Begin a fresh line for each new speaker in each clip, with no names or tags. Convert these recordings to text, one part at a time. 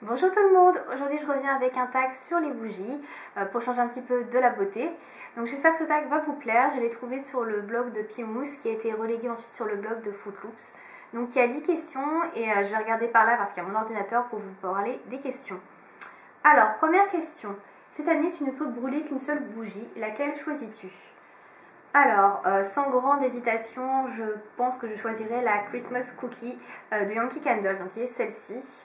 Bonjour tout le monde, aujourd'hui je reviens avec un tag sur les bougies pour changer un petit peu de la beauté. Donc j'espère que ce tag va vous plaire, je l'ai trouvé sur le blog de Pimousse qui a été relégué ensuite sur le blog de Footloops. Donc il y a 10 questions et je vais regarder par là parce qu'il y a mon ordinateur pour vous parler des questions. Alors première question, cette année tu ne peux brûler qu'une seule bougie, laquelle choisis-tu? Alors, sans grande hésitation, je pense que je choisirais la Christmas Cookie de Yankee Candle, donc qui est celle-ci,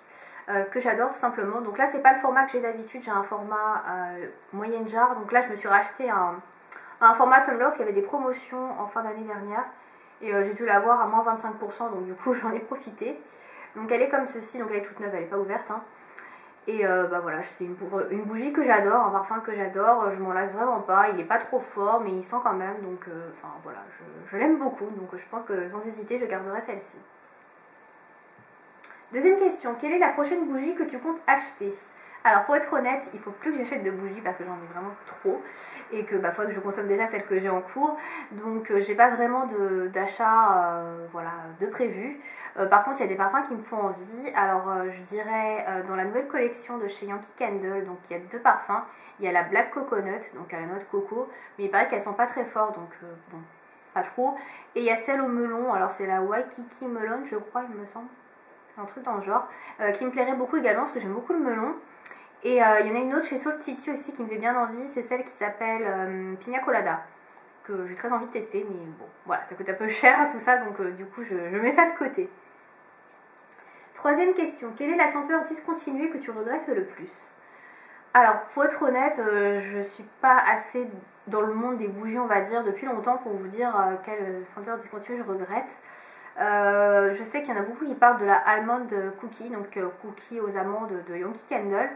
que j'adore tout simplement. Donc là, c'est pas le format que j'ai d'habitude, j'ai un format moyenne jarre. Donc là, je me suis racheté un format Tumblr qui avait des promotions en fin d'année dernière. Et j'ai dû l'avoir à moins 25%, donc du coup, j'en ai profité. Donc elle est comme ceci, donc elle est toute neuve, elle n'est pas ouverte, hein. Et bah voilà, c'est une bougie que j'adore, un parfum que j'adore, je m'en lasse vraiment pas, il n'est pas trop fort mais il sent quand même, donc enfin voilà, je l'aime beaucoup, donc je pense que sans hésiter je garderai celle-ci. Deuxième question, quelle est la prochaine bougie que tu comptes acheter? Alors pour être honnête, il faut plus que j'achète de bougies parce que j'en ai vraiment trop et que bah, faut que je consomme déjà celles que j'ai en cours, donc j'ai pas vraiment d'achat voilà, de prévu. Par contre il y a des parfums qui me font envie, alors je dirais dans la nouvelle collection de chez Yankee Candle, donc il y a deux parfums, il y a la Black Coconut, donc à la noix de coco, mais il paraît qu'elles sont pas très fortes, donc bon, pas trop, et il y a celle au melon, alors c'est la Waikiki Melon je crois il me semble, un truc dans le genre, qui me plairait beaucoup également parce que j'aime beaucoup le melon. Et il y en a une autre chez Salt City aussi qui me fait bien envie, c'est celle qui s'appelle Pina Colada, que j'ai très envie de tester, mais bon, voilà, ça coûte un peu cher tout ça, donc du coup je mets ça de côté. Troisième question, quelle est la senteur discontinuée que tu regrettes le plus? Alors, pour être honnête, je suis pas assez dans le monde des bougies, on va dire, depuis longtemps pour vous dire quelle senteur discontinuée je regrette. Je sais qu'il y en a beaucoup qui parlent de la Almond Cookie, donc cookie aux amandes de Yankee Candle,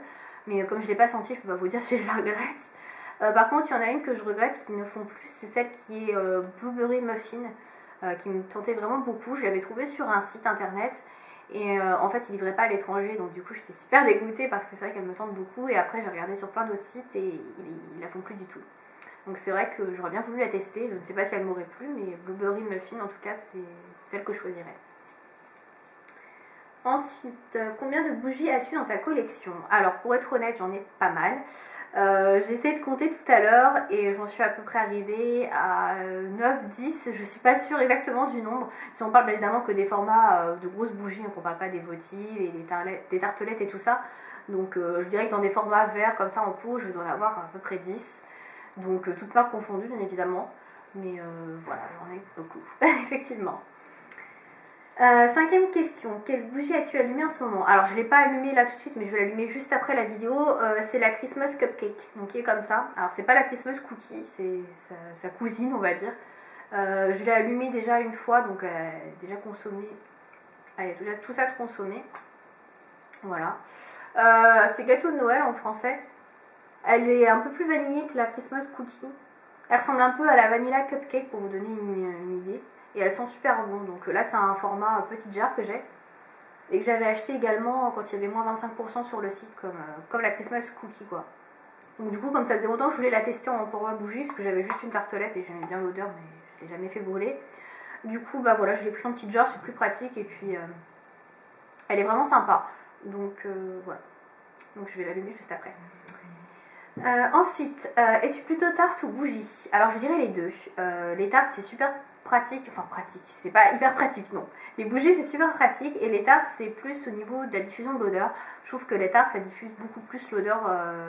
mais comme je ne l'ai pas senti, je ne peux pas vous dire si je la regrette. Par contre, il y en a une que je regrette qui ne font plus, c'est celle qui est Blueberry Muffin, qui me tentait vraiment beaucoup. Je l'avais trouvée sur un site internet et en fait, il ne livrait pas à l'étranger, donc du coup, j'étais super dégoûtée parce que c'est vrai qu'elle me tente beaucoup. Et après, j'ai regardé sur plein d'autres sites et ils la font plus du tout. Donc c'est vrai que j'aurais bien voulu la tester, je ne sais pas si elle m'aurait plu, mais Blueberry Muffin en tout cas c'est celle que je choisirais. Ensuite, combien de bougies as-tu dans ta collection? Alors pour être honnête, j'en ai pas mal. J'ai essayé de compter tout à l'heure et j'en suis à peu près arrivée à 9-10, je suis pas sûre exactement du nombre. Si on parle bien évidemment que des formats de grosses bougies, donc on parle pas des votives et des tartelettes et tout ça. Donc je dirais que dans des formats verts comme ça en pot, je dois en avoir à peu près 10. Donc toutes marques confondues bien évidemment, mais voilà, j'en ai beaucoup, effectivement. Cinquième question, quelle bougie as-tu allumée en ce moment? Alors je ne l'ai pas allumée là tout de suite, mais je vais l'allumer juste après la vidéo. C'est la Christmas Cupcake, donc qui est comme ça. Alors c'est pas la Christmas Cookie, c'est sa cousine on va dire. Je l'ai allumée déjà une fois, donc elle est déjà consommée. Elle est déjà tout ça de consommé. Voilà. C'est gâteau de Noël en français. Elle est un peu plus vanillée que la Christmas Cookie. Elle ressemble un peu à la Vanilla Cupcake pour vous donner une idée. Et elles sont super bonnes. Donc là, c'est un format petite jarre que j'ai. Et que j'avais acheté également quand il y avait moins 25% sur le site, comme la Christmas Cookie, quoi. Donc du coup, comme ça faisait longtemps que je voulais la tester en format bougie, parce que j'avais juste une tartelette et j'aimais bien l'odeur, mais je ne l'ai jamais fait brûler. Du coup, bah voilà, je l'ai pris en petite jarre, c'est plus pratique. Et puis, elle est vraiment sympa. Donc voilà. Donc je vais l'allumer juste après. Ensuite, es-tu plutôt tarte ou bougie? Alors je dirais les deux. Les tartes c'est super pratique, enfin pratique, c'est pas hyper pratique non. Les bougies c'est super pratique et les tartes c'est plus au niveau de la diffusion de l'odeur. Je trouve que les tartes ça diffuse beaucoup plus l'odeur,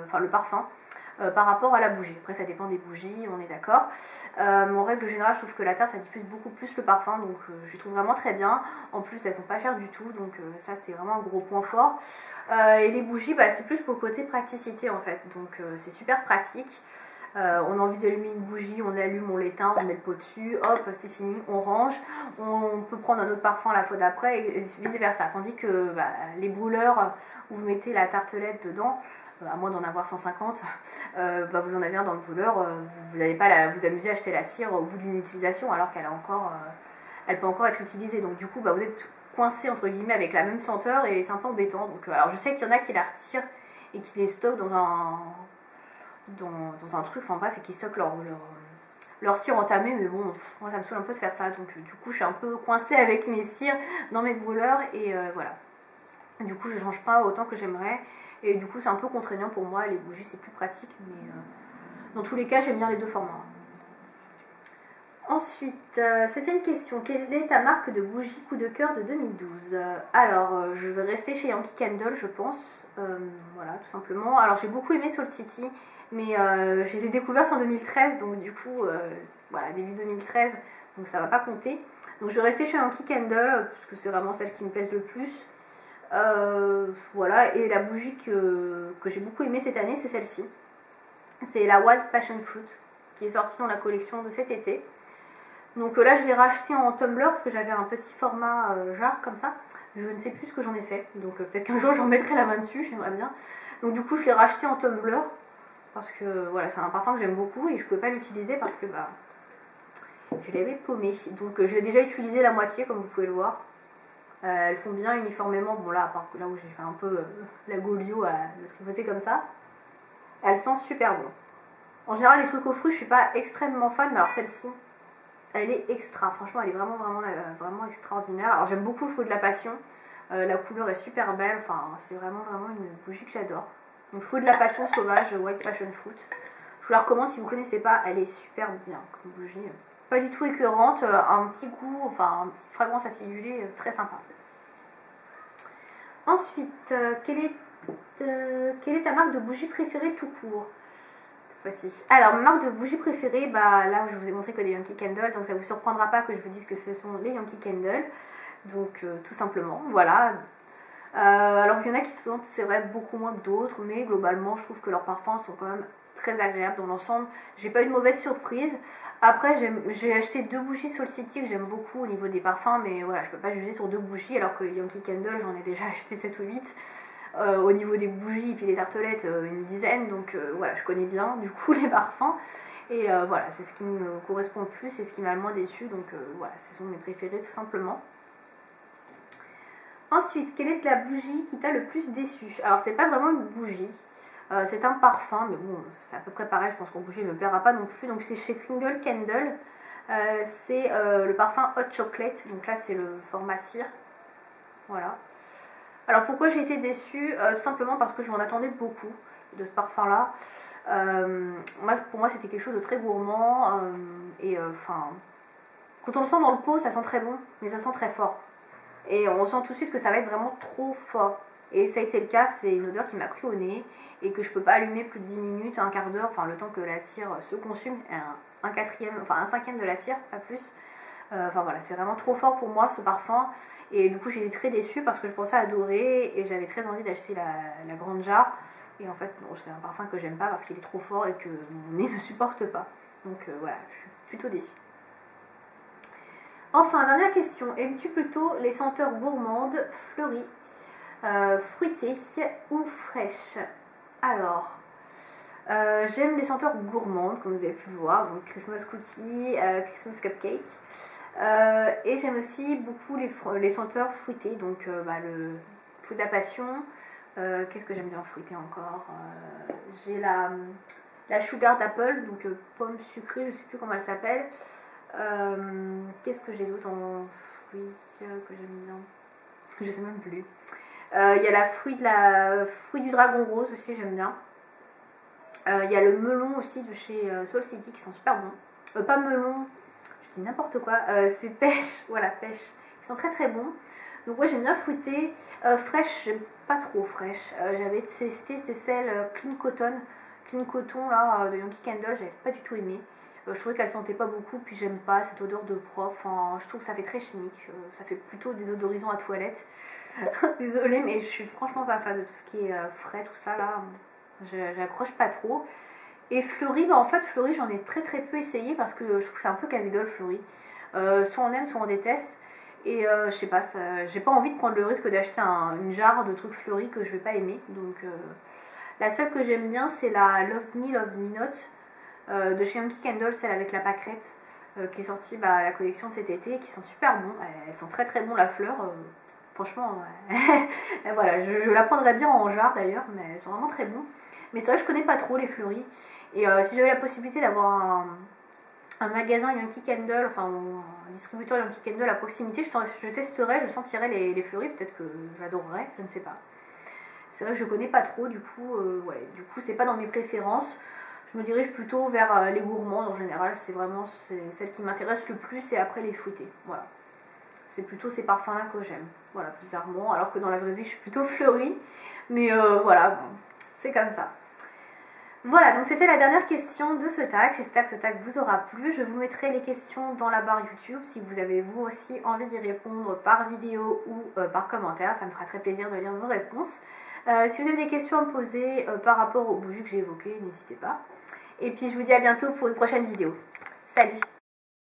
enfin le parfum. Par rapport à la bougie. Après ça dépend des bougies, on est d'accord. En règle générale je trouve que la tarte ça diffuse beaucoup plus le parfum, donc je les trouve vraiment très bien. En plus elles sont pas chères du tout, donc ça c'est vraiment un gros point fort. Et les bougies bah, c'est plus pour le côté praticité en fait, donc c'est super pratique. On a envie d'allumer une bougie, on allume, on l'éteint, on met le pot dessus, hop c'est fini, on range. On peut prendre un autre parfum la fois d'après et vice versa. Tandis que bah, les brûleurs où vous mettez la tartelette dedans, à moins d'en avoir 150, bah vous en avez un dans le brûleur, vous n'allez pas vous amuser à acheter la cire au bout d'une utilisation alors qu'elle elle peut encore être utilisée. Donc du coup bah, vous êtes coincé entre guillemets avec la même senteur et c'est un peu embêtant. Donc, alors je sais qu'il y en a qui la retirent et qui les stockent dans un truc, enfin bref, et qui stockent leur cire entamée, mais bon, moi ça me saoule un peu de faire ça. Donc du coup je suis un peu coincée avec mes cires dans mes brûleurs et voilà. Du coup je change pas autant que j'aimerais. Et du coup c'est un peu contraignant pour moi, les bougies c'est plus pratique. Mais dans tous les cas j'aime bien les deux formats. Ensuite, septième question. Quelle est ta marque de bougie coup de cœur de 2012 ? Alors, je vais rester chez Yankee Candle, je pense. Voilà, tout simplement. Alors, j'ai beaucoup aimé Salt City, mais je les ai découvertes en 2013, donc du coup, voilà, début 2013, donc ça va pas compter. Donc, je vais rester chez Yankee Candle, parce que c'est vraiment celle qui me plaise le plus. Voilà, et la bougie que j'ai beaucoup aimée cette année, c'est celle-ci. C'est la Wild Passion Fruit, qui est sortie dans la collection de cet été. Donc là je l'ai racheté en tumbler parce que j'avais un petit format jarre comme ça. Je ne sais plus ce que j'en ai fait. Donc peut-être qu'un jour je remettrai la main dessus, j'aimerais bien. Donc du coup je l'ai racheté en tumbler. Parce que voilà, c'est un parfum que j'aime beaucoup et je ne pouvais pas l'utiliser parce que bah, je l'avais paumé. Donc je l'ai déjà utilisé la moitié comme vous pouvez le voir. Elles font bien uniformément. Bon là, à part là où j'ai fait un peu la golio à le tripoter comme ça. Elles sentent super bon. En général les trucs aux fruits je suis pas extrêmement fan, mais alors celle-ci... Elle est extra, franchement elle est vraiment extraordinaire. Alors j'aime beaucoup le feu de la passion, la couleur est super belle, enfin c'est vraiment une bougie que j'adore. Donc feu de la passion sauvage, White Passion Fruit. Je vous la recommande si vous ne connaissez pas, elle est super bien comme bougie. Pas du tout écœurante, un petit goût, enfin une petite fragrance acidulée très sympa. Ensuite, quelle est ta marque de bougie préférée tout court ? Voici. Alors, ma marque de bougie préférée, bah là je vous ai montré que des Yankee Candle, donc ça vous surprendra pas que je vous dise que ce sont les Yankee Candle, donc tout simplement, voilà. Alors il y en a qui sont, c'est vrai, beaucoup moins que d'autres, mais globalement je trouve que leurs parfums sont quand même très agréables dans l'ensemble. J'ai pas eu de mauvaise surprise. Après j'ai acheté 2 bougies Salt City que j'aime beaucoup au niveau des parfums, mais voilà, je peux pas juger sur 2 bougies alors que Yankee Candle j'en ai déjà acheté 7 ou 8. Au niveau des bougies et puis les tartelettes, une dizaine, donc voilà, je connais bien du coup les parfums et voilà, c'est ce qui me correspond le plus et ce qui m'a le moins déçu, donc voilà, ce sont mes préférés tout simplement. Ensuite, quelle est la bougie qui t'a le plus déçu? Alors c'est pas vraiment une bougie, c'est un parfum, mais bon c'est à peu près pareil, je pense qu'en bougie il ne me plaira pas non plus, donc c'est chez Kringle Candle, c'est le parfum Hot Chocolate, donc là c'est le format cire, voilà. Alors pourquoi j'ai été déçue? Tout simplement parce que je m'en attendais beaucoup de ce parfum là. Pour moi c'était quelque chose de très gourmand et enfin quand on le sent dans le pot ça sent très bon mais ça sent très fort et on sent tout de suite que ça va être vraiment trop fort et ça a été le cas. C'est une odeur qui m'a pris au nez et que je peux pas allumer plus de 10 minutes, un quart d'heure, enfin le temps que la cire se consume, un cinquième de la cire, pas plus. Enfin voilà, c'est vraiment trop fort pour moi ce parfum. Et du coup j'ai été très déçue parce que je pensais adorer et j'avais très envie d'acheter la grande jarre. Et en fait bon, c'est un parfum que j'aime pas parce qu'il est trop fort et que mon nez ne supporte pas. Donc voilà, je suis plutôt déçue. Enfin, dernière question. Aimes-tu plutôt les senteurs gourmandes, fleuries, fruitées ou fraîches? Alors, j'aime les senteurs gourmandes comme vous avez pu le voir. Donc Christmas Cookie, Christmas Cupcake. Et j'aime aussi beaucoup les senteurs fruitées, donc le fruit de la passion. Qu'est-ce que j'aime bien fruité encore? J'ai la Sugar d'Apple, donc pomme sucrée, je sais plus comment elle s'appelle. Qu'est-ce que j'ai d'autre en fruits que j'aime bien? Je sais même plus. Il y a la fruit du dragon rose aussi, j'aime bien. Il y a le melon aussi de chez Salt City qui sont super bons. Pas melon, je dis n'importe quoi, c'est pêche, voilà, pêche. Ils sont très très bons. Donc ouais, j'aime bien fruité. Fraîche, j'aime pas trop fraîche. J'avais testé, c'était celle Clean Cotton là, de Yankee Candle, j'avais pas du tout aimé. Je trouvais qu'elle sentait pas beaucoup, puis j'aime pas cette odeur de propre. Enfin, je trouve que ça fait très chimique. Ça fait plutôt des odorisants à toilette. Désolée, mais je suis franchement pas fan de tout ce qui est frais, tout ça là. J'accroche pas trop. Et fleuri, en fait, fleuri, j'en ai très très peu essayé parce que je trouve que c'est un peu casse-gueule, fleuri. Soit on aime, soit on déteste. Et je sais pas, j'ai pas envie de prendre le risque d'acheter une jarre de trucs fleuris que je vais pas aimer. Donc, la seule que j'aime bien, c'est la Love Me Not. De chez Yankee Candle, celle avec la pâquerette qui est sortie la collection de cet été, qui sont super bons. Elles sont très très bons, la fleur. Franchement, voilà, je la prendrais bien en jarre d'ailleurs, mais elles sont vraiment très bons. Mais c'est vrai que je connais pas trop les fleuris. Et si j'avais la possibilité d'avoir un magasin Yankee Candle, enfin un distributeur Yankee Candle à proximité, je testerai, je sentirai les fleuris, peut-être que j'adorerais, je ne sais pas. C'est vrai que je connais pas trop, du coup, ouais, du coup c'est pas dans mes préférences. Je me dirige plutôt vers les gourmandes en général, c'est vraiment celle qui m'intéresse le plus, et après les fruités, voilà. C'est plutôt ces parfums-là que j'aime, voilà, bizarrement, alors que dans la vraie vie je suis plutôt fleurie, mais voilà, bon, c'est comme ça. Voilà, donc c'était la dernière question de ce tag. J'espère que ce tag vous aura plu. Je vous mettrai les questions dans la barre YouTube si vous avez vous aussi envie d'y répondre par vidéo ou par commentaire. Ça me fera très plaisir de lire vos réponses. Si vous avez des questions à me poser par rapport aux bougies que j'ai évoquées, n'hésitez pas. Et puis je vous dis à bientôt pour une prochaine vidéo. Salut!